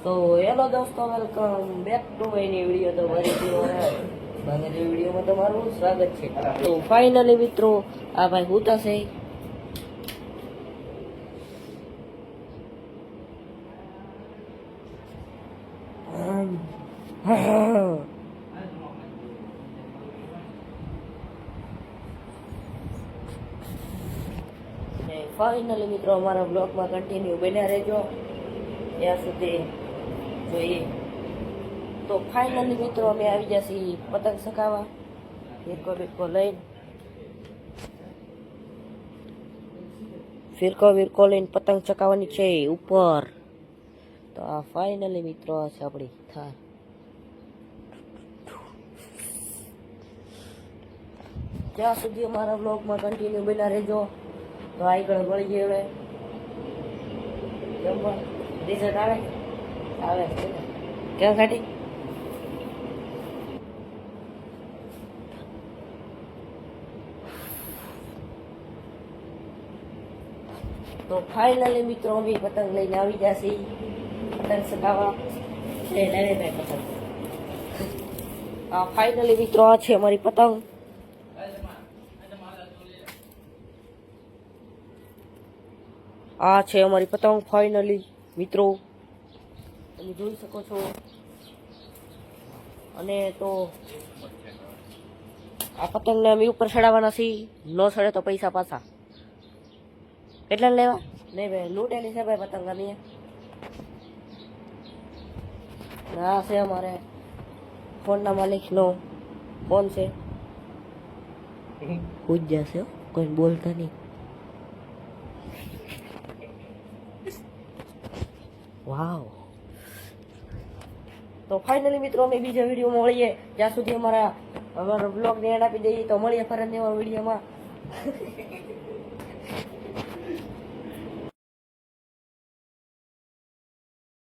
તો હેલો દોસ્તો, welcome back to my video. તો મારી વિડીયોમાં તમારું સ્વાગત છે. તો ફાઇનલી મિત્રો, આ ભાઈ હુતા છે. ફાઇનલી મિત્રો, અમારા બ્લોગમાં કન્ટિન્યુ બન્યા રહેજો ત્યાં સુધી જોઈએ. તો ફાઇનલી મિત્રો, અમે આવી ગયા છીએ પતંગ ચગાવવા, ફિરકો લઈને પતંગ ચગાવવાની છે ઉપર. તો આ ફાઇનલી મિત્રો, આ છે આપણી થાર. ત્યાં સુધી અમારા બ્લોગમાં કન્ટિન્યુ બન્યા રહેજો. તો આગળ મળી ગઈ હવે રિઝલ્ટ આવે ક્યાં કાઢી. તો ફાઇનલી મિત્રો, અમે પતંગ લઈને આવી ગયા છીએ પતંગ ચગાવવા. પતંગ ફાઇનલી મિત્રો, આ છે અમારી પતંગ. આ છે અમારી પતંગ ફાઇનલી મિત્રો, તમે જોઈ શકો છો. અને તો આ પતંગને અમે ઉપર ચડાવવાના છીએ. ન ચડે તો પૈસા પાછા. કેટલા લેવા? નહીં ભાઈ, લૂંટેલી છે ભાઈ પતંગ. અમે આ છે અમારે ફોનના માલિકનો ફોન છે. પૂજ્યા છે, કોઈ બોલતા નહીં. વાવ. તો ફાઇનલી મિત્રો, અમે બીજા વિડીયોમાં મળીએ. જ્યાં સુધી અમારા બ્લોગને એડ આપી દઈએ. તો મળીએ ફરજ એવા વિડીયોમાં.